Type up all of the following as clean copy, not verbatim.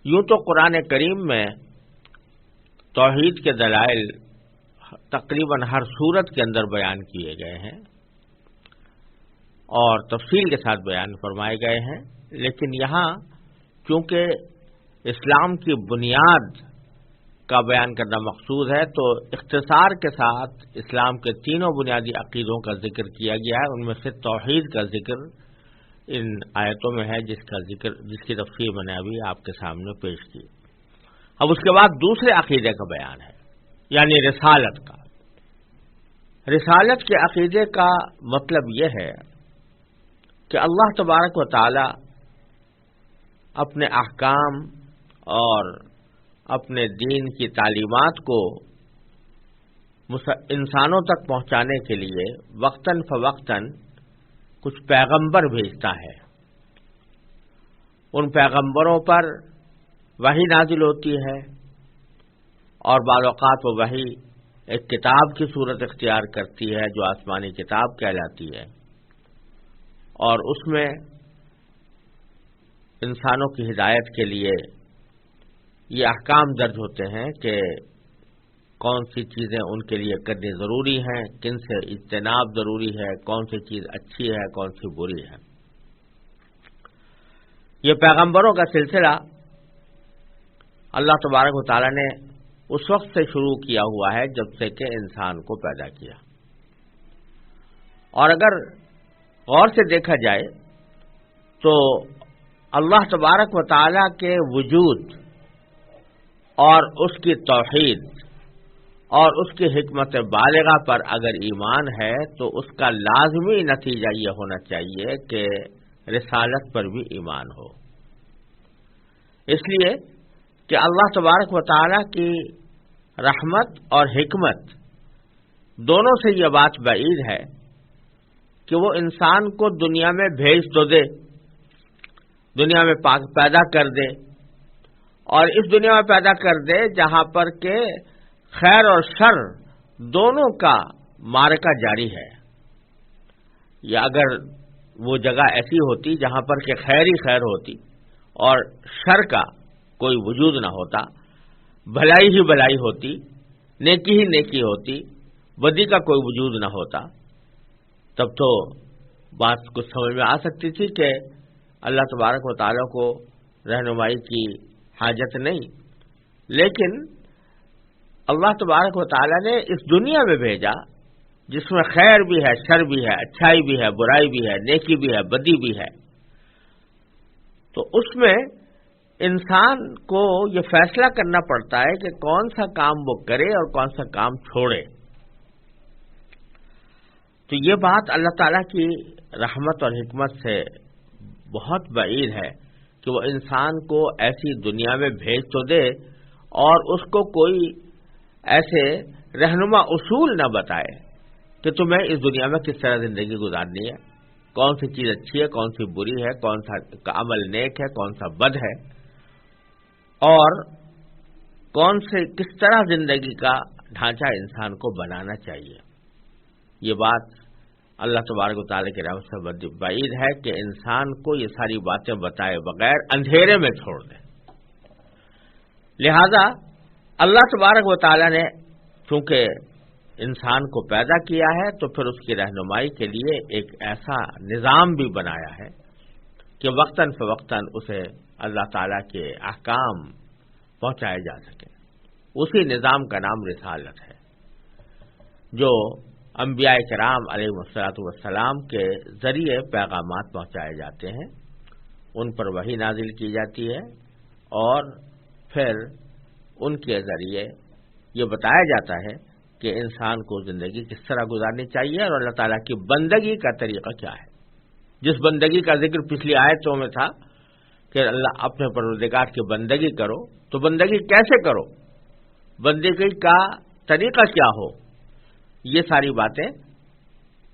یوں تو قرآن کریم میں توحید کے دلائل تقریباً ہر صورت کے اندر بیان کیے گئے ہیں اور تفصیل کے ساتھ بیان فرمائے گئے ہیں، لیکن یہاں چونکہ اسلام کی بنیاد کا بیان کرنا مقصود ہے تو اختصار کے ساتھ اسلام کے تینوں بنیادی عقیدوں کا ذکر کیا گیا ہے۔ ان میں سے توحید کا ذکر ان آیتوں میں ہے، جس کی تفصیل میں نے ابھی آپ کے سامنے پیش کی۔ اب اس کے بعد دوسرے عقیدے کا بیان ہے، یعنی رسالت کا۔ رسالت کے عقیدے کا مطلب یہ ہے کہ اللہ تبارک و تعالی اپنے احکام اور اپنے دین کی تعلیمات کو انسانوں تک پہنچانے کے لیے وقتاً فوقتاً کچھ پیغمبر بھیجتا ہے۔ ان پیغمبروں پر وحی نازل ہوتی ہے اور بعض اوقات وہ وحی ایک کتاب کی صورت اختیار کرتی ہے جو آسمانی کتاب کہلاتی ہے، اور اس میں انسانوں کی ہدایت کے لیے یہ احکام درج ہوتے ہیں کہ کون سی چیزیں ان کے لیے کرنی ضروری ہیں، کن سے اجتناب ضروری ہے، کون سی چیز اچھی ہے، کون سی بری ہے۔ یہ پیغمبروں کا سلسلہ اللہ تبارک و تعالی نے اس وقت سے شروع کیا ہوا ہے جب سے کہ انسان کو پیدا کیا، اور اگر غور سے دیکھا جائے تو اللہ تبارک و تعالی کے وجود اور اس کی توحید اور اس کی حکمت بالغہ پر اگر ایمان ہے تو اس کا لازمی نتیجہ یہ ہونا چاہیے کہ رسالت پر بھی ایمان ہو، اس لیے کہ اللہ تبارک و تعالی کی رحمت اور حکمت دونوں سے یہ بات بعید ہے کہ وہ انسان کو دنیا میں بھیج تو دے، دنیا میں پیدا کر دے، اور اس دنیا میں پیدا کر دے جہاں پر کہ خیر اور شر دونوں کا معرکہ جاری ہے، یا اگر وہ جگہ ایسی ہوتی جہاں پر کہ خیر ہی خیر ہوتی اور شر کا کوئی وجود نہ ہوتا، بھلائی ہی بھلائی ہوتی، نیکی ہی نیکی ہوتی، بدی کا کوئی وجود نہ ہوتا، تب تو بات کچھ سمجھ میں آ سکتی تھی کہ اللہ تبارک و تعالیٰ کو رہنمائی کی حاجت نہیں۔ لیکن اللہ تبارک و تعالیٰ نے اس دنیا میں بھیجا جس میں خیر بھی ہے، شر بھی ہے، اچھائی بھی ہے، برائی بھی ہے، نیکی بھی ہے، بدی بھی ہے، تو اس میں انسان کو یہ فیصلہ کرنا پڑتا ہے کہ کون سا کام وہ کرے اور کون سا کام چھوڑے۔ تو یہ بات اللہ تعالیٰ کی رحمت اور حکمت سے بہت بعید ہے کہ وہ انسان کو ایسی دنیا میں بھیج تو دے اور اس کو کوئی ایسے رہنما اصول نہ بتائے کہ تمہیں اس دنیا میں کس طرح زندگی گزارنی ہے، کون سی چیز اچھی ہے، کون سی بری ہے، کون سا عمل نیک ہے، کون سا بد ہے، اور کس طرح زندگی کا ڈھانچہ انسان کو بنانا چاہیے۔ یہ بات اللہ تبارک و تعالیٰ کی رحمت سے بعید ہے کہ انسان کو یہ ساری باتیں بتائے بغیر اندھیرے میں چھوڑ دے۔ لہذا اللہ تبارک و تعالیٰ نے چونکہ انسان کو پیدا کیا ہے تو پھر اس کی رہنمائی کے لیے ایک ایسا نظام بھی بنایا ہے کہ وقتاً فوقتاً اسے اللہ تعالیٰ کے احکام پہنچائے جا سکیں۔ اسی نظام کا نام رسالت ہے، جو انبیاء کرام علیہ الصلوۃ والسلام کے ذریعے پیغامات پہنچائے جاتے ہیں، ان پر وحی نازل کی جاتی ہے، اور پھر ان کے ذریعے یہ بتایا جاتا ہے کہ انسان کو زندگی کس طرح گزارنی چاہیے اور اللہ تعالیٰ کی بندگی کا طریقہ کیا ہے۔ جس بندگی کا ذکر پچھلی آیتوں میں تھا کہ اللہ اپنے پروردگار کی بندگی کرو، تو بندگی کیسے کرو، بندگی کا طریقہ کیا ہو، یہ ساری باتیں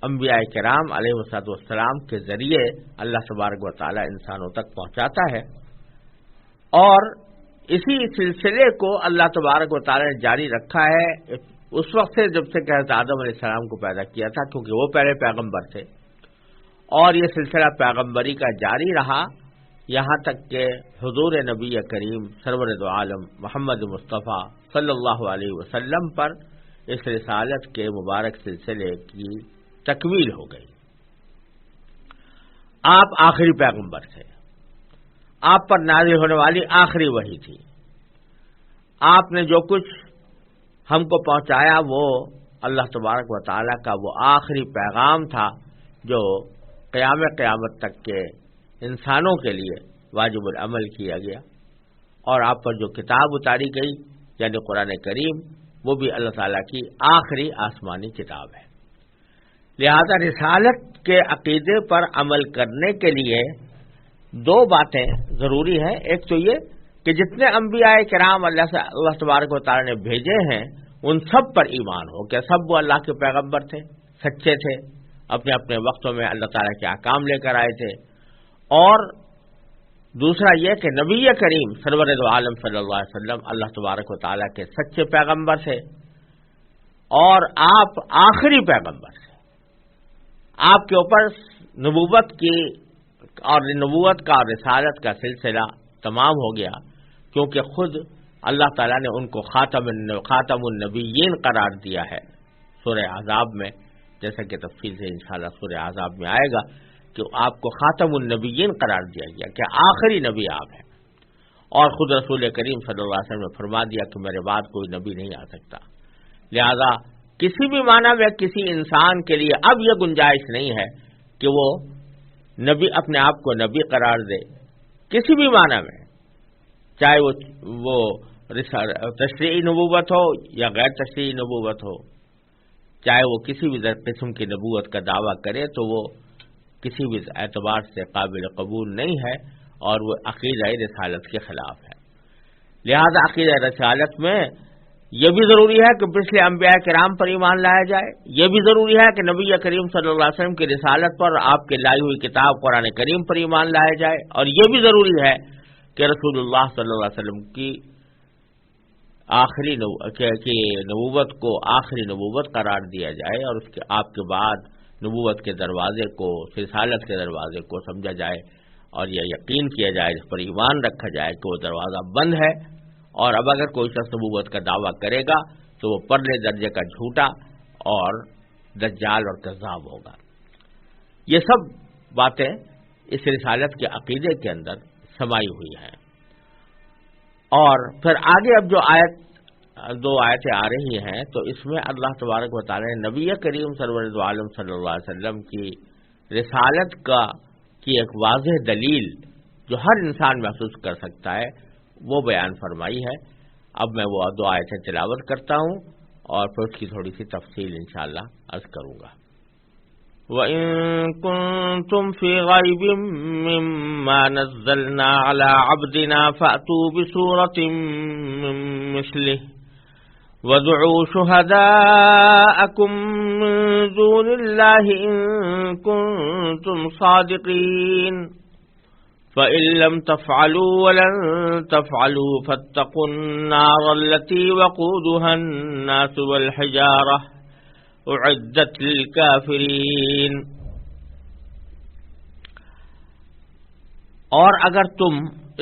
انبیاء کرام علیہ السلام کے ذریعے اللہ تبارک و تعالی انسانوں تک پہنچاتا ہے، اور اسی سلسلے کو اللہ تبارک و تعالی نے جاری رکھا ہے اس وقت سے جب سے کہ حضرت آدم علیہ السلام کو پیدا کیا تھا، کیونکہ وہ پہلے پیغمبر تھے، اور یہ سلسلہ پیغمبری کا جاری رہا یہاں تک کہ حضور نبی کریم سرور دو عالم محمد مصطفیٰ صلی اللہ علیہ وسلم پر اس رسالت کے مبارک سلسلے کی تکمیل ہو گئی۔ آپ آخری پیغمبر تھے، آپ پر نازل ہونے والی آخری وحی تھی، آپ نے جو کچھ ہم کو پہنچایا وہ اللہ تبارک و تعالیٰ کا وہ آخری پیغام تھا جو قیامت تک کے انسانوں کے لیے واجب العمل کیا گیا، اور آپ پر جو کتاب اتاری گئی یعنی قرآن کریم وہ بھی اللہ تعالیٰ کی آخری آسمانی کتاب ہے۔ لہذا رسالت کے عقیدے پر عمل کرنے کے لیے دو باتیں ضروری ہیں۔ ایک تو یہ کہ جتنے انبیاء کرام اللہ تبارک و تعالیٰ نے بھیجے ہیں ان سب پر ایمان ہو کہ سب وہ اللہ کے پیغمبر تھے، سچے تھے، اپنے اپنے وقتوں میں اللہ تعالیٰ کے احکام لے کر آئے تھے، اور دوسرا یہ کہ نبی کریم سرور دو عالم صلی اللہ علیہ وسلم اللہ تبارک و تعالیٰ کے سچے پیغمبر تھے، اور آپ آخری پیغمبر تھے۔ آپ کے اوپر نبوت کی اور نبوت کا اور رسالت کا سلسلہ تمام ہو گیا، کیونکہ خود اللہ تعالیٰ نے ان کو خاتم النبیین قرار دیا ہے سورہ احزاب میں، جیسا کہ تفصیل سے انشاءاللہ سورہ احزاب میں آئے گا کہ آپ کو خاتم النبیین قرار دیا گیا کہ آخری نبی آپ ہیں، اور خود رسول کریم صلی اللہ علیہ وسلم نے فرما دیا کہ میرے بعد کوئی نبی نہیں آ سکتا۔ لہذا کسی بھی معنی میں کسی انسان کے لیے اب یہ گنجائش نہیں ہے کہ وہ نبی اپنے آپ کو نبی قرار دے، کسی بھی معنی میں، چاہے وہ تشریعی نبوت ہو یا غیر تشریعی نبوت ہو، چاہے وہ کسی بھی قسم کی نبوت کا دعویٰ کرے تو وہ کسی بھی اعتبار سے قابل قبول نہیں ہے، اور وہ عقیدہ رسالت کے خلاف ہے۔ لہذا عقیدہ رسالت میں یہ بھی ضروری ہے کہ پچھلے انبیاء کرام پر ایمان لایا جائے، یہ بھی ضروری ہے کہ نبی کریم صلی اللہ علیہ وسلم کی رسالت پر، آپ کے لائی ہوئی کتاب قرآن کریم پر ایمان لایا جائے، اور یہ بھی ضروری ہے کہ رسول اللہ صلی اللہ علیہ وسلم کی نبوت کو آخری نبوت قرار دیا جائے، اور اس کے آپ کے بعد نبوت کے دروازے کو، رسالت کے دروازے کو سمجھا جائے، اور یہ یقین کیا جائے، اس پر ایمان رکھا جائے کہ وہ دروازہ بند ہے، اور اب اگر کوئی شخص نبوت کا دعویٰ کرے گا تو وہ پرلے درجے کا جھوٹا اور دجال اور کذاب ہوگا۔ یہ سب باتیں اس رسالت کے عقیدے کے اندر سمائی ہوئی ہیں۔ اور پھر آگے اب جو دو آیتیں آ رہی ہیں تو اس میں اللہ تبارک و تعالی نے نبی کریم سرور دو عالم صلی اللہ علیہ وسلم کی رسالت کی ایک واضح دلیل جو ہر انسان محسوس کر سکتا ہے وہ بیان فرمائی ہے۔ اب میں وہ دو آیتیں تلاوت کرتا ہوں اور پھر اس کی تھوڑی سی تفصیل انشاءاللہ عرض کروں گا۔ وَإِن كُنتُمْ فِي رَيْبٍ مِّمَّا نَزَّلْنَا عَلَىٰ عَبْدِنَا فَأْتُوا بِسُورَةٍ مِّن مِّثْلِهِ وَادْعُوا شُهَدَاءَكُم مِّن دُونِ اللَّهِ إِن كُنتُمْ صَادِقِينَ فَإِن لَّمْ تَفْعَلُوا وَلَن تَفْعَلُوا فَاتَّقُوا النَّارَ الَّتِي وَقُودُهَا النَّاسُ وَالْحِجَارَةُ اعدت للکافرین۔ اور اگر تم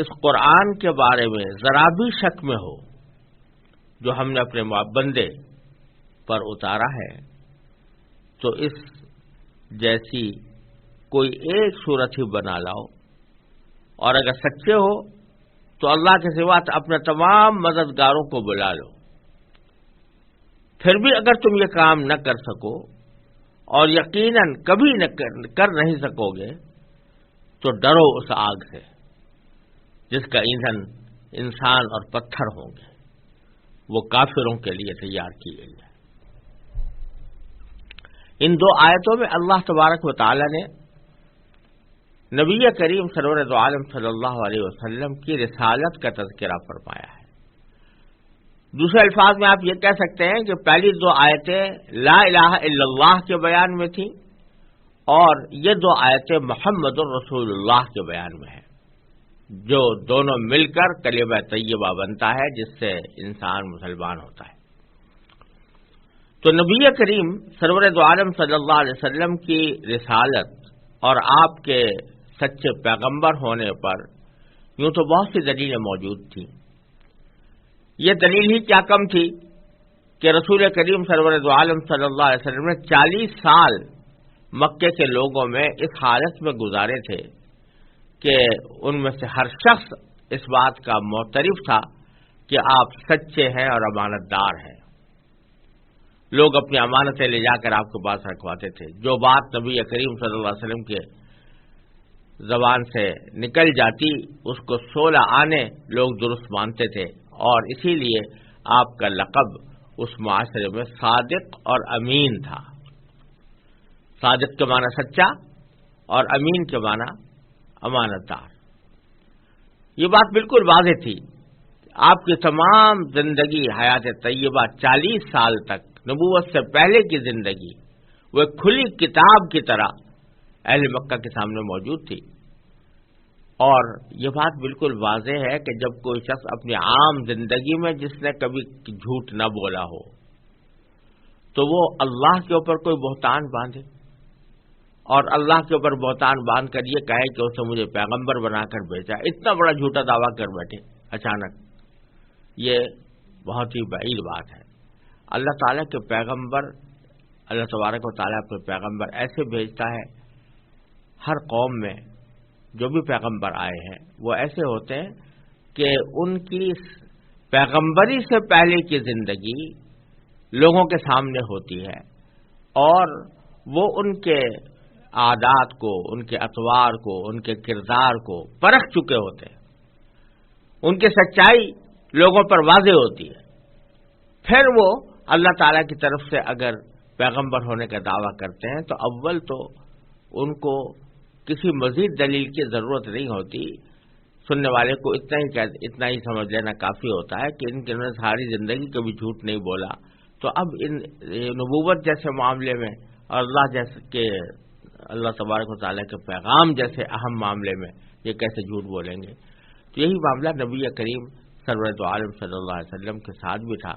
اس قرآن کے بارے میں ذرا بھی شک میں ہو جو ہم نے اپنے بندے پر اتارا ہے تو اس جیسی کوئی ایک صورت ہی بنا لاؤ، اور اگر سچے ہو تو اللہ کے سوا اپنے تمام مددگاروں کو بلا لو۔ پھر بھی اگر تم یہ کام نہ کر سکو اور یقیناً کبھی نہ کر نہیں سکو گے تو ڈرو اس آگ سے جس کا ایندھن انسان اور پتھر ہوں گے، وہ کافروں کے لیے تیار کی گئی ہے۔ ان دو آیتوں میں اللہ تبارک و تعالی نے نبی کریم سرور دو عالم صلی اللہ علیہ وسلم کی رسالت کا تذکرہ فرمایا ہے۔ دوسرے الفاظ میں آپ یہ کہہ سکتے ہیں کہ پہلی دو آیتیں لا الہ الا اللہ کے بیان میں تھیں، اور یہ دو آیتیں محمد الرسول اللہ کے بیان میں ہیں، جو دونوں مل کر کلمہ طیبہ بنتا ہے جس سے انسان مسلمان ہوتا ہے۔ تو نبی کریم سرور دو عالم صلی اللہ علیہ وسلم کی رسالت اور آپ کے سچے پیغمبر ہونے پر یوں تو بہت سی دلیلیں موجود تھیں. یہ دلیل ہی کیا کم تھی کہ رسول کریم سرور دو عالم صلی اللہ علیہ وسلم نے 40 سال مکے کے لوگوں میں اس حالت میں گزارے تھے کہ ان میں سے ہر شخص اس بات کا معترف تھا کہ آپ سچے ہیں اور امانت دار ہیں. لوگ اپنی امانتیں لے جا کر آپ کے پاس رکھواتے تھے. جو بات نبی کریم صلی اللہ علیہ وسلم کے زبان سے نکل جاتی اس کو 16 آنے لوگ درست مانتے تھے، اور اسی لیے آپ کا لقب اس معاشرے میں صادق اور امین تھا. صادق کے معنی سچا اور امین کے معنی امانت دار. یہ بات بالکل واضح تھی. آپ کی تمام زندگی حیات طیبہ 40 سال تک نبوت سے پہلے کی زندگی وہ ایک کھلی کتاب کی طرح اہل مکہ کے سامنے موجود تھی. اور یہ بات بالکل واضح ہے کہ جب کوئی شخص اپنی عام زندگی میں جس نے کبھی جھوٹ نہ بولا ہو تو وہ اللہ کے اوپر کوئی بہتان باندھے اور اللہ کے اوپر بہتان باندھ کر یہ کہے کہ اسے مجھے پیغمبر بنا کر بھیجا، اتنا بڑا جھوٹا دعویٰ کر بیٹھے اچانک، یہ بہت ہی بعید بات ہے. اللہ تعالیٰ کے پیغمبر، اللہ تبارک و تعالیٰ اپنے پیغمبر ایسے بھیجتا ہے. ہر قوم میں جو بھی پیغمبر آئے ہیں وہ ایسے ہوتے ہیں کہ ان کی پیغمبری سے پہلے کی زندگی لوگوں کے سامنے ہوتی ہے اور وہ ان کے عادات کو، ان کے اطوار کو، ان کے کردار کو پرکھ چکے ہوتے ہیں. ان کی سچائی لوگوں پر واضح ہوتی ہے. پھر وہ اللہ تعالیٰ کی طرف سے اگر پیغمبر ہونے کا دعویٰ کرتے ہیں تو اول تو ان کو کسی مزید دلیل کی ضرورت نہیں ہوتی. سننے والے کو اتنا ہی سمجھ لینا کافی ہوتا ہے کہ ان نے ساری زندگی کبھی جھوٹ نہیں بولا، تو اب ان نبوت جیسے معاملے میں اور اللہ تبارک و تعالیٰ کے پیغام جیسے اہم معاملے میں یہ کیسے جھوٹ بولیں گے. تو یہی معاملہ نبی کریم سرور دو عالم صلی اللہ علیہ وسلم کے ساتھ بھی تھا.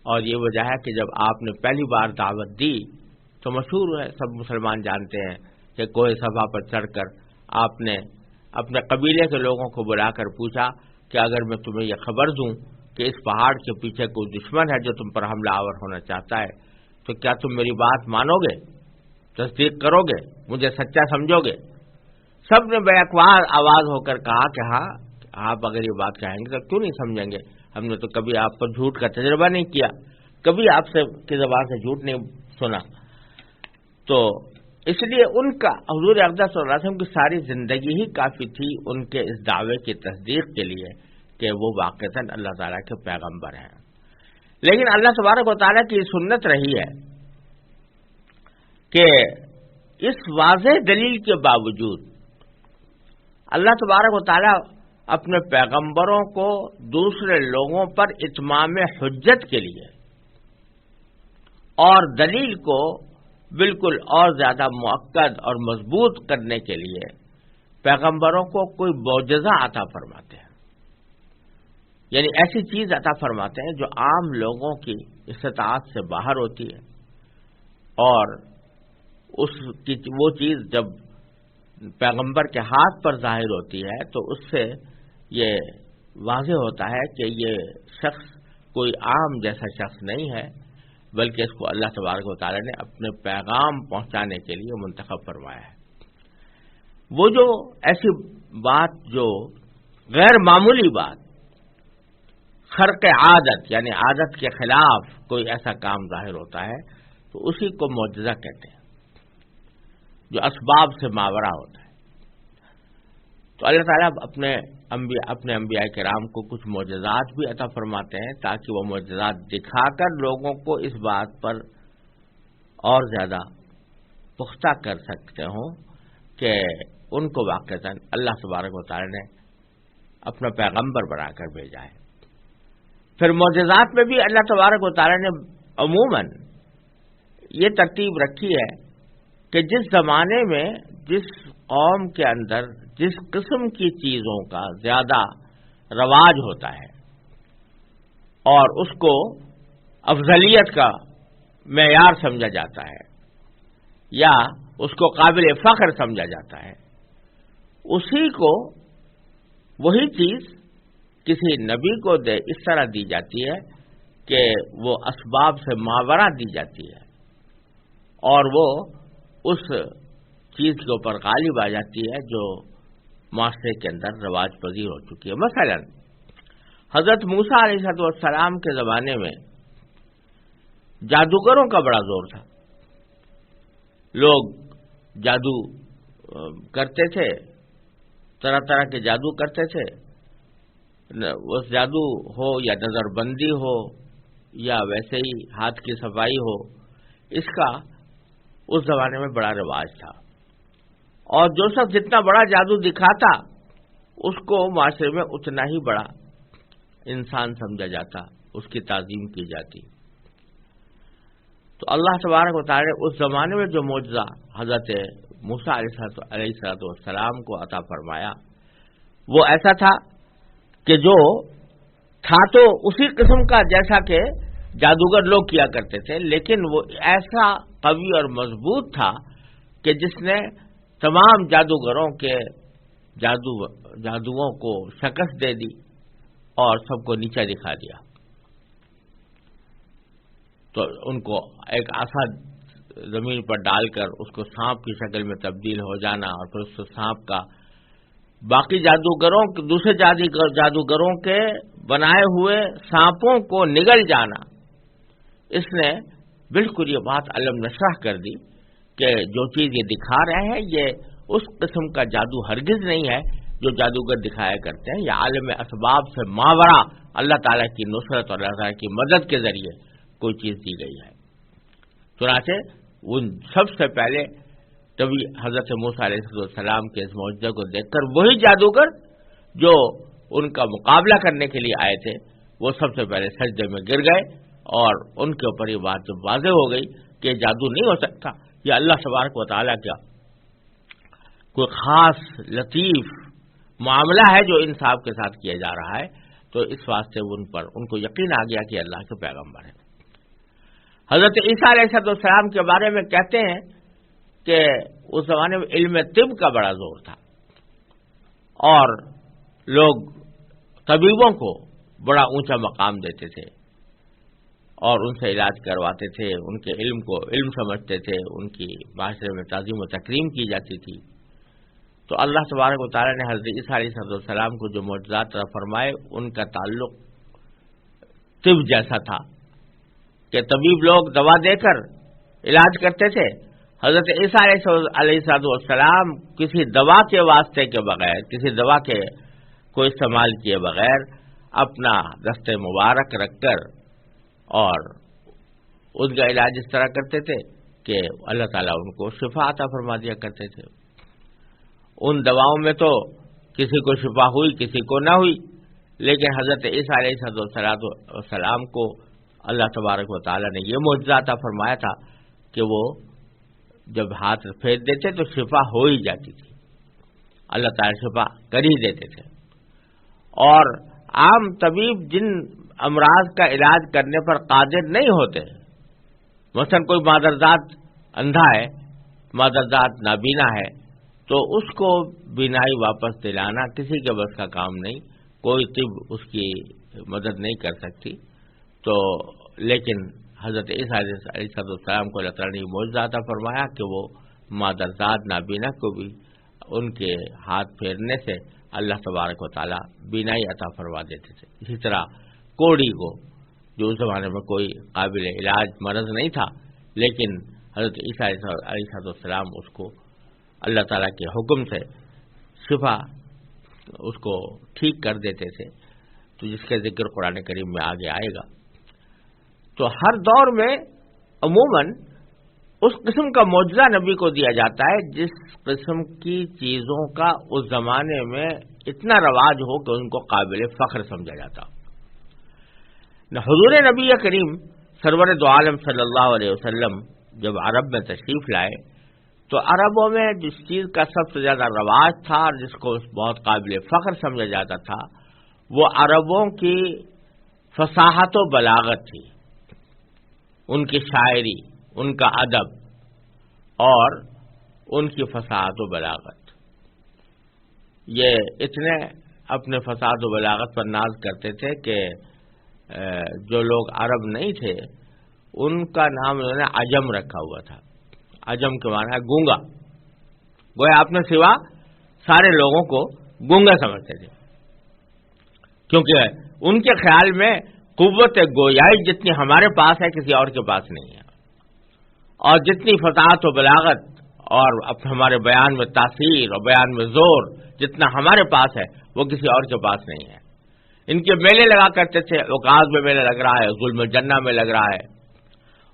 اور یہ وجہ ہے کہ جب آپ نے پہلی بار دعوت دی تو مشہور ہے، سب مسلمان جانتے ہیں کہ کوہ صفا پر چڑھ کر آپ نے اپنے قبیلے کے لوگوں کو بلا کر پوچھا کہ اگر میں تمہیں یہ خبر دوں کہ اس پہاڑ کے پیچھے کوئی دشمن ہے جو تم پر حملہ آور ہونا چاہتا ہے تو کیا تم میری بات مانو گے، تصدیق کرو گے، مجھے سچا سمجھو گے؟ سب نے بیکوار آواز ہو کر کہا کہ ہاں، آپ اگر یہ بات کہیں گے تو کیوں نہیں سمجھیں گے، ہم نے تو کبھی آپ پر جھوٹ کا تجربہ نہیں کیا، کبھی آپ سے کی زبان سے جھوٹ نہیں سنا. تو اس لیے ان کا حضور اقدس صلی اللہ علیہ وسلم کی ساری زندگی ہی کافی تھی ان کے اس دعوے کی تصدیق کے لیے کہ وہ واقعتاً اللہ تعالیٰ کے پیغمبر ہیں. لیکن اللہ تبارک و تعالیٰ کی سنت رہی ہے کہ اس واضح دلیل کے باوجود اللہ تبارک و تعالیٰ اپنے پیغمبروں کو دوسرے لوگوں پر اتمام حجت کے لیے اور دلیل کو بالکل اور زیادہ مؤکد اور مضبوط کرنے کے لیے پیغمبروں کو کوئی معجزہ عطا فرماتے ہیں، یعنی ایسی چیز عطا فرماتے ہیں جو عام لوگوں کی استطاعت سے باہر ہوتی ہے، اور وہ چیز جب پیغمبر کے ہاتھ پر ظاہر ہوتی ہے تو اس سے یہ واضح ہوتا ہے کہ یہ شخص کوئی عام جیسا شخص نہیں ہے، بلکہ اس کو اللہ تبارک و تعالی نے اپنے پیغام پہنچانے کے لیے منتخب فرمایا ہے. وہ جو ایسی بات جو غیر معمولی بات، خرق عادت یعنی عادت کے خلاف کوئی ایسا کام ظاہر ہوتا ہے تو اسی کو معجزہ کہتے ہیں، جو اسباب سے ماورا ہوتا ہے. تو اللہ تعالیٰ اپنے انبیاء کرام کو کچھ معجزات بھی عطا فرماتے ہیں تاکہ وہ معجزات دکھا کر لوگوں کو اس بات پر اور زیادہ پختہ کر سکتے ہوں کہ ان کو واقعتاً اللہ تبارک و تعالی نے اپنا پیغمبر بنا کر بھیجا ہے. پھر معجزات میں بھی اللہ تبارک و تعالی نے عموماً یہ ترتیب رکھی ہے کہ جس زمانے میں جس قوم کے اندر جس قسم کی چیزوں کا زیادہ رواج ہوتا ہے اور اس کو افضلیت کا معیار سمجھا جاتا ہے یا اس کو قابل فخر سمجھا جاتا ہے، اسی کو وہی چیز کسی نبی کو اس طرح دی جاتی ہے کہ وہ اسباب سے ماورا دی جاتی ہے اور وہ اس چیز کے اوپر غالب آ جاتی ہے جو معاشرے کے اندر رواج پذیر ہو چکی ہے۔ مثلا حضرت موسیٰ علیہ السلام کے زمانے میں جادوگروں کا بڑا زور تھا، لوگ جادو کرتے تھے، طرح طرح کے جادو کرتے تھے، وہ جادو ہو یا نظر بندی ہو یا ویسے ہی ہاتھ کی صفائی ہو، اس کا اس زمانے میں بڑا رواج تھا، اور جو شخص جتنا بڑا جادو دکھاتا اس کو معاشرے میں اتنا ہی بڑا انسان سمجھا جاتا، اس کی تعظیم کی جاتی۔ تو اللہ تبارک و تعالی نے اس زمانے میں جو معجزہ حضرت موسیٰ علیہ السلام کو عطا فرمایا وہ ایسا تھا کہ جو تھا تو اسی قسم کا جیسا کہ جادوگر لوگ کیا کرتے تھے، لیکن وہ ایسا قوی اور مضبوط تھا کہ جس نے تمام جادوگروں کے جادوؤں کو شکست دے دی اور سب کو نیچا دکھا دیا۔ تو ان کو ایک عصا زمین پر ڈال کر اس کو سانپ کی شکل میں تبدیل ہو جانا اور پھر اس سانپ کا باقی جادوگروں دوسرے جادوگروں کے بنائے ہوئے سانپوں کو نگل جانا، اس نے بالکل یہ بات علم نشرح کر دی کہ جو چیز یہ دکھا رہے ہیں یہ اس قسم کا جادو ہرگز نہیں ہے جو جادوگر دکھایا کرتے ہیں، یہ عالم اسباب سے ماورا اللہ تعالیٰ کی نصرت اور اللہ تعالیٰ کی مدد کے ذریعے کوئی چیز دی گئی ہے۔ چنانچہ ان سب سے پہلے تبھی حضرت موسیٰ علیہ السلام کے اس معجزے کو دیکھ کر وہی جادوگر جو ان کا مقابلہ کرنے کے لیے آئے تھے وہ سب سے پہلے سجدے میں گر گئے، اور ان کے اوپر یہ بات جب واضح ہو گئی کہ جادو نہیں ہو سکتا، یہ اللہ تبارک و تعالیٰ کا کوئی خاص لطیف معاملہ ہے جو انصاف کے ساتھ کیا جا رہا ہے، تو اس واسطے ان کو یقین آ گیا کہ اللہ کے پیغمبر ہیں۔ حضرت عیسیٰ علیہ السلام کے بارے میں کہتے ہیں کہ اس زمانے میں علم طب کا بڑا زور تھا اور لوگ طبیبوں کو بڑا اونچا مقام دیتے تھے اور ان سے علاج کرواتے تھے، ان کے علم کو علم سمجھتے تھے، ان کی معاشرے میں تعظیم و تکریم کی جاتی تھی۔ تو اللہ تبارک و تعالیٰ نے حضرت عیسیٰ علیہ السلام کو جو معجزات عطا فرمائے ان کا تعلق طب جیسا تھا کہ طبیب لوگ دوا دے کر علاج کرتے تھے، حضرت عیسیٰ علیہ السلام کسی دوا کے واسطے کے بغیر، کسی دوا کے کو استعمال کیے بغیر اپنا دست مبارک رکھ کر اور ان کا علاج اس طرح کرتے تھے کہ اللہ تعالیٰ ان کو شفا عطا فرما دیا کرتے تھے۔ ان دواؤں میں تو کسی کو شفا ہوئی کسی کو نہ ہوئی، لیکن حضرت عیسیٰ علیہ السلام کو اللہ تبارک و تعالیٰ نے یہ معجزہ عطا فرمایا تھا کہ وہ جب ہاتھ پھیر دیتے تو شفا ہو ہی جاتی تھی، اللہ تعالیٰ شفا کر ہی دیتے تھے۔ اور عام طبیب جن امراض کا علاج کرنے پر قادر نہیں ہوتے، مثلا کوئی مادرزاد اندھا ہے، مادرزاد نابینا ہے، تو اس کو بینائی واپس دلانا کسی کے بس کا کام نہیں، کوئی طب اس کی مدد نہیں کر سکتی۔ تو لیکن حضرت عیسیٰ علیہ السلام کو اللہ تعالیٰ نے معجزہ عطا فرمایا کہ وہ مادرزاد نابینا کو بھی ان کے ہاتھ پھیرنے سے اللہ تبارک و تعالیٰ بینائی عطا فرما دیتے تھے۔ اسی طرح کوڑی کو، جو اس زمانے میں کوئی قابل علاج مرض نہیں تھا، لیکن حضرت عیسیٰ علیہ السلام اس کو اللہ تعالیٰ کے حکم سے شفا اس کو ٹھیک کر دیتے تھے، تو جس کا ذکر قرآن کریم میں آگے آئے گا۔ تو ہر دور میں عموماً اس قسم کا معجزہ نبی کو دیا جاتا ہے جس قسم کی چیزوں کا اس زمانے میں اتنا رواج ہو کہ ان کو قابل فخر سمجھا جاتا ہو۔ حضور نبی کریم سرور دو عالم صلی اللہ علیہ وسلم جب عرب میں تشریف لائے تو عربوں میں جس چیز کا سب سے زیادہ رواج تھا اور جس کو بہت قابل فخر سمجھا جاتا تھا وہ عربوں کی فصاحت و بلاغت تھی، ان کی شاعری، ان کا ادب اور ان کی فصاحت و بلاغت۔ یہ اتنے اپنے فساد و بلاغت پر ناز کرتے تھے کہ جو لوگ عرب نہیں تھے ان کا نام انہوں نے عجم رکھا ہوا تھا. عجم کے معنی ہے گونگا. گویا اپنے سوا سارے لوگوں کو گونگا سمجھتے تھے، کیونکہ ان کے خیال میں قوت گویائی جتنی ہمارے پاس ہے کسی اور کے پاس نہیں ہے، اور جتنی فصاحت و بلاغت اور ہمارے بیان میں تاثیر اور بیان میں زور جتنا ہمارے پاس ہے وہ کسی اور کے پاس نہیں ہے. ان کے میلے لگا کرتے تھے، اوقاز میں میلہ لگ رہا ہے، ظلم جنہ میں لگ رہا ہے،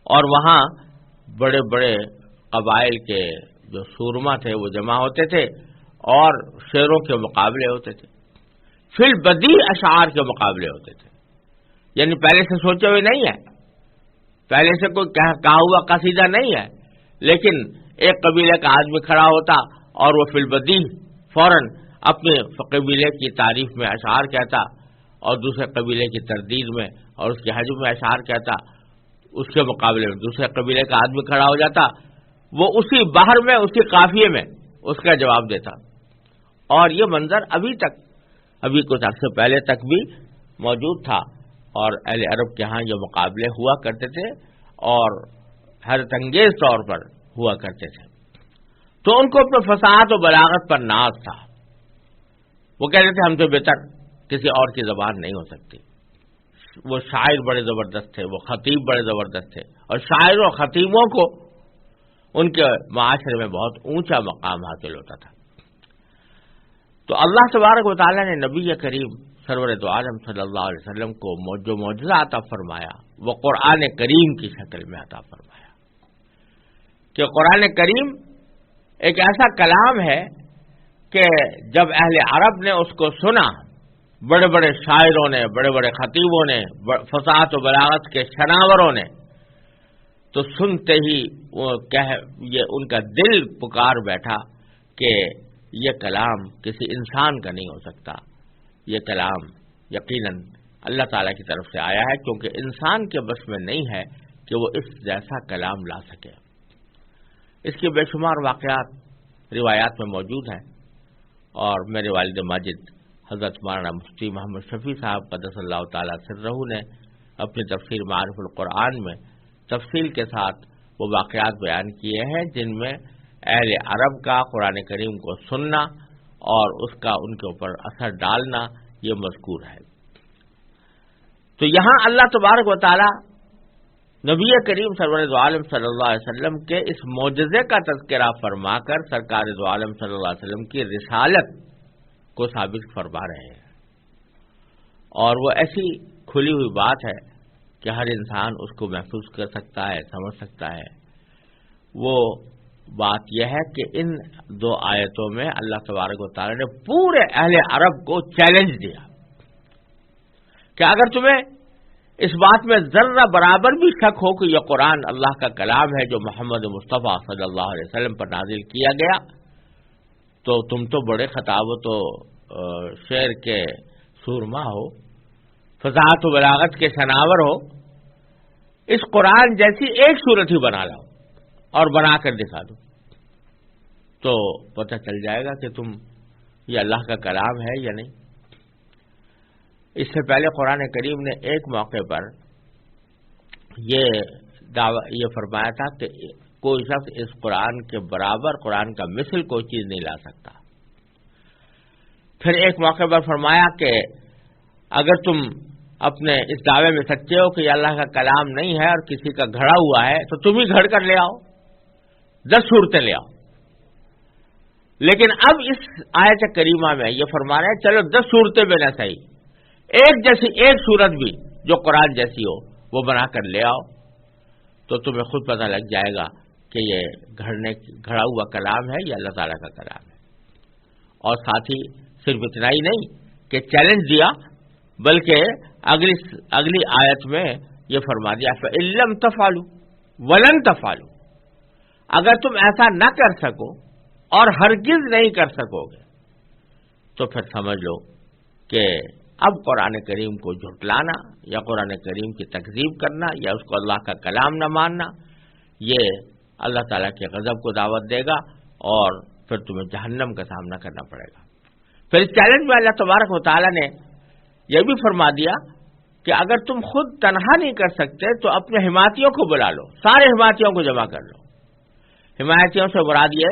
اور وہاں بڑے بڑے قبائل کے جو سورما تھے وہ جمع ہوتے تھے اور شعروں کے مقابلے ہوتے تھے، فی البدیع اشعار کے مقابلے ہوتے تھے. یعنی پہلے سے سوچے ہوئے نہیں ہے، پہلے سے کوئی کہا ہوا قصیدہ نہیں ہے، لیکن ایک قبیلے کا آدمی کھڑا ہوتا اور وہ فی البدیع فوراً اپنے قبیلے کی تعریف میں اشعار کہتا اور دوسرے قبیلے کی تردید میں اور اس کے حجم میں اشعار کہتا. اس کے مقابلے میں دوسرے قبیلے کا آدمی کھڑا ہو جاتا، وہ اسی بحر میں اسی قافیے میں اس کا جواب دیتا. اور یہ منظر ابھی کچھ عرصے پہلے تک بھی موجود تھا، اور اہل عرب کے ہاں یہ مقابلے ہوا کرتے تھے اور حیرت انگیز طور پر ہوا کرتے تھے. تو ان کو اپنے فصاحت و بلاغت پر ناز تھا. وہ کہتے تھے ہم سے بہتر کسی اور کی زبان نہیں ہو سکتی. وہ شاعر بڑے زبردست تھے، وہ خطیب بڑے زبردست تھے، اور شاعر و خطیبوں کو ان کے معاشرے میں بہت اونچا مقام حاصل ہوتا تھا. تو اللہ تبارک و تعالیٰ نے نبی کریم سرور دو عالم صلی اللہ علیہ وسلم کو جو معجزہ عطا فرمایا وہ قرآن کریم کی شکل میں عطا فرمایا. کہ قرآن کریم ایک ایسا کلام ہے کہ جب اہل عرب نے اس کو سنا، بڑے بڑے شاعروں نے، بڑے بڑے خطیبوں نے، فصاحت و بلاغت کے شناوروں نے، تو سنتے ہی یہ ان کا دل پکار بیٹھا کہ یہ کلام کسی انسان کا نہیں ہو سکتا. یہ کلام یقیناً اللہ تعالیٰ کی طرف سے آیا ہے، کیونکہ انسان کے بس میں نہیں ہے کہ وہ اس جیسا کلام لا سکے. اس کے بے شمار واقعات روایات میں موجود ہیں، اور میرے والد ماجد حضرت مولانا مفتی محمد شفیع صاحب قدس اللہ تعالیٰ سرہ نے اپنی تفسیر معارف القرآن میں تفصیل کے ساتھ وہ واقعات بیان کیے ہیں جن میں اہل عرب کا قرآن کریم کو سننا اور اس کا ان کے اوپر اثر ڈالنا یہ مذکور ہے. تو یہاں اللہ تبارک و تعالی نبی کریم سرور دو عالم صلی اللہ علیہ وسلم کے اس معجزے کا تذکرہ فرما کر سرکار دو عالم صلی اللہ علیہ وسلم کی رسالت کو ثابت فرما رہے ہیں. اور وہ ایسی کھلی ہوئی بات ہے کہ ہر انسان اس کو محسوس کر سکتا ہے، سمجھ سکتا ہے. وہ بات یہ ہے کہ ان دو آیتوں میں اللہ تبارک و تعالی نے پورے اہل عرب کو چیلنج دیا کہ اگر تمہیں اس بات میں ذرہ برابر بھی شک ہو کہ یہ قرآن اللہ کا کلام ہے جو محمد مصطفیٰ صلی اللہ علیہ وسلم پر نازل کیا گیا، تو تم تو بڑے خطابت و شعر کے سورما ہو، فصاحت و بلاغت کے شناور ہو، اس قرآن جیسی ایک صورت ہی بنا لاؤ اور بنا کر دکھا دو، تو پتہ چل جائے گا کہ تم یہ اللہ کا کلام ہے یا نہیں. اس سے پہلے قرآن کریم نے ایک موقع پر یہ فرمایا تھا کہ کوئی شخص اس قرآن کے برابر، قرآن کا مثل کوئی چیز نہیں لا سکتا. پھر ایک موقع پر فرمایا کہ اگر تم اپنے اس دعوے میں سچے ہو کہ یہ اللہ کا کلام نہیں ہے اور کسی کا گھڑا ہوا ہے تو تم ہی گھڑ کر لے آؤ، 10 صورتیں لے آؤ. لیکن اب اس آیت کریمہ میں یہ فرما رہے ہیں چلو 10 صورتیں بھی نہ صحیح، ایک جیسی ایک صورت بھی جو قرآن جیسی ہو وہ بنا کر لے آؤ، تو تمہیں خود پتہ لگ جائے گا کہ یہ گھڑا ہوا کلام ہے یا اللہ تعالیٰ کا کلام ہے. اور ساتھ ہی صرف اتنا ہی نہیں کہ چیلنج دیا، بلکہ اگلی آیت میں یہ فرما دیا فَإِن لَّمْ تَفْعَلُوا وَلَن تَفْعَلُوا، اگر تم ایسا نہ کر سکو اور ہرگز نہیں کر سکو گے تو پھر سمجھ لو کہ اب قرآن کریم کو جھٹلانا یا قرآن کریم کی تکذیب کرنا یا اس کو اللہ کا کلام نہ ماننا یہ اللہ تعالیٰ کے غضب کو دعوت دے گا اور پھر تمہیں جہنم کا سامنا کرنا پڑے گا. پھر اس چیلنج میں اللہ تبارک و تعالیٰ نے یہ بھی فرما دیا کہ اگر تم خود تنہا نہیں کر سکتے تو اپنے حمایتیوں کو بلا لو، سارے حمایتیوں کو جمع کر لو۔ حمایتیوں سے مراد یہ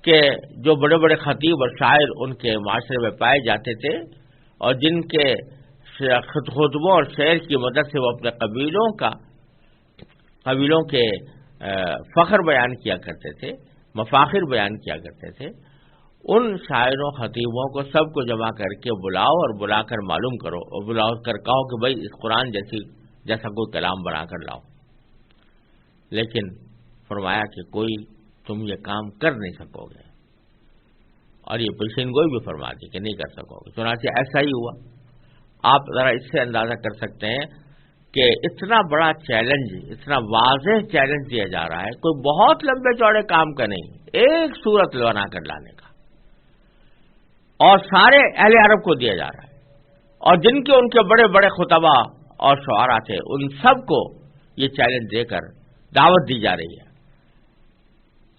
کہ جو بڑے بڑے خطیب اور شاعر ان کے معاشرے میں پائے جاتے تھے اور جن کے خطبوں اور شعر کی مدد سے وہ اپنے قبیلوں کے فخر بیان کیا کرتے تھے، مفاخر بیان کیا کرتے تھے، ان شاعروں خطیبوں کو سب کو جمع کر کے بلاؤ اور بلا کر معلوم کرو اور بلا کر کہو کہ بھائی اس قرآن جیسا کوئی کلام بنا کر لاؤ۔ لیکن فرمایا کہ کوئی تم یہ کام کر نہیں سکو گے، اور یہ پیشین گوئی بھی فرما دی کہ نہیں کر سکو گے۔ چنانچہ ایسا ہی ہوا۔ آپ ذرا اس سے اندازہ کر سکتے ہیں کہ اتنا بڑا چیلنج، اتنا واضح چیلنج دیا جا رہا ہے، کوئی بہت لمبے چوڑے کام کا نہیں، ایک سورت بنا کر لانے کا، اور سارے اہل عرب کو دیا جا رہا ہے، اور جن کے ان کے بڑے بڑے خطبہ اور شعراء تھے ان سب کو یہ چیلنج دے کر دعوت دی جا رہی ہے۔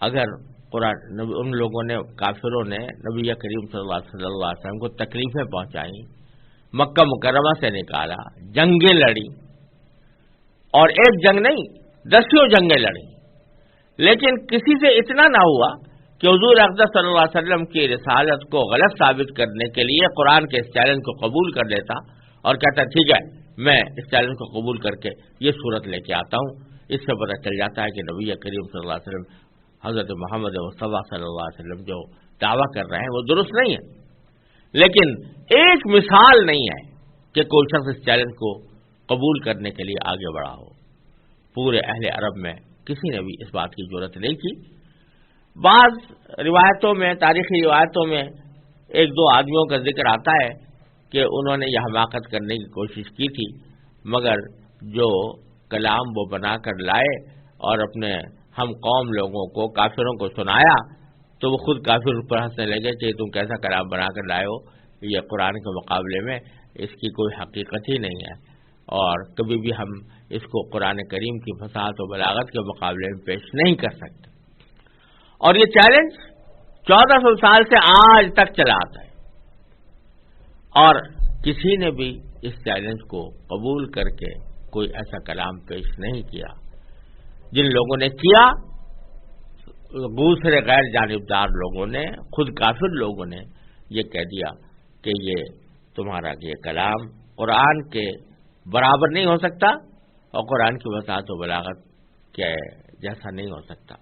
اگر قرآن ان لوگوں نے، کافروں نے نبی کریم صلی اللہ علیہ وسلم کو تکلیفیں پہنچائیں، مکہ مکرمہ سے نکالا، جنگیں لڑی، اور ایک جنگ نہیں 10 جنگیں لڑی، لیکن کسی سے اتنا نہ ہوا کہ حضور اقدس صلی اللہ علیہ وسلم کی رسالت کو غلط ثابت کرنے کے لیے قرآن کے اس چیلنج کو قبول کر لیتا اور کہتا ٹھیک ہے میں اس چیلنج کو قبول کر کے یہ صورت لے کے آتا ہوں۔ اس سے پتہ چل جاتا ہے کہ نبی کریم صلی اللہ علیہ وسلم، حضرت محمد مصطفیٰ صلی اللہ علیہ وسلم جو دعویٰ کر رہے ہیں وہ درست نہیں ہے۔ لیکن ایک مثال نہیں ہے کہ کوئی شخص اس چیلنج کو قبول کرنے کے لیے آگے بڑھا ہو۔ پورے اہل عرب میں کسی نے بھی اس بات کی جرأت نہیں کی۔ بعض روایتوں میں، تاریخی روایتوں میں ایک دو آدمیوں کا ذکر آتا ہے کہ انہوں نے یہ حماقت کرنے کی کوشش کی تھی، مگر جو کلام وہ بنا کر لائے اور اپنے ہم قوم لوگوں کو، کافروں کو سنایا تو وہ خود کافر پر ہنسنے لگے کہ تم کیسا کلام بنا کر لائے ہو، یہ قرآن کے مقابلے میں اس کی کوئی حقیقت ہی نہیں ہے، اور کبھی بھی ہم اس کو قرآن کریم کی فصاحت و بلاغت کے مقابلے میں پیش نہیں کر سکتے۔ اور یہ چیلنج 1400 سال سے آج تک چلا آتا ہے، اور کسی نے بھی اس چیلنج کو قبول کر کے کوئی ایسا کلام پیش نہیں کیا۔ جن لوگوں نے کیا، دوسرے غیر جانبدار لوگوں نے، خود کافر لوگوں نے یہ کہہ دیا کہ یہ تمہارا یہ کلام قرآن کے برابر نہیں ہو سکتا اور قرآن کی فصاحت و بلاغت کے جیسا نہیں ہو سکتا۔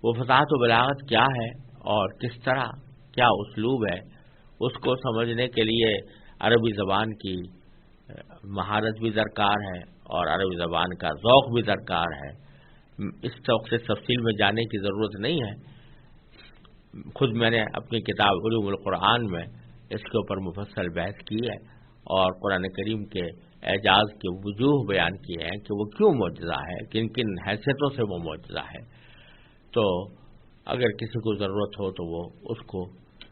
وہ فصاحت و بلاغت کیا ہے اور کس طرح، کیا اسلوب ہے، اس کو سمجھنے کے لیے عربی زبان کی مہارت بھی درکار ہے اور عربی زبان کا ذوق بھی درکار ہے۔ اس ذوق سے تفصیل میں جانے کی ضرورت نہیں ہے۔ خود میں نے اپنی کتاب علوم القرآن میں اس کے اوپر مفصل بحث کی ہے اور قرآن کریم کے اعجاز کے وجوہ بیان کیے ہیں کہ وہ کیوں معجزہ ہے، کن کن حیثیتوں سے وہ معجزہ ہے۔ تو اگر کسی کو ضرورت ہو تو وہ اس کو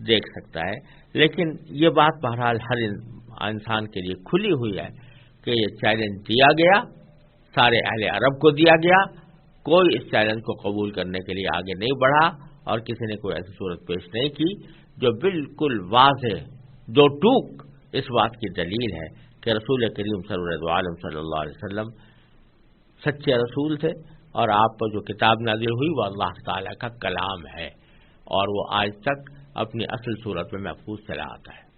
دیکھ سکتا ہے، لیکن یہ بات بہرحال ہر انسان کے لیے کھلی ہوئی ہے کہ یہ چیلنج دیا گیا، سارے اہل عرب کو دیا گیا، کوئی اس چیلنج کو قبول کرنے کے لیے آگے نہیں بڑھا اور کسی نے کوئی ایسی صورت پیش نہیں کی جو بالکل واضح دو ٹوک اس بات کی دلیل ہے کہ رسول کریم سرور عالم صلی اللہ علیہ وسلم سچے رسول تھے اور آپ پر جو کتاب نازل ہوئی وہ اللہ تعالیٰ کا کلام ہے اور وہ آج تک اپنی اصل صورت میں محفوظ چلا آتا ہے۔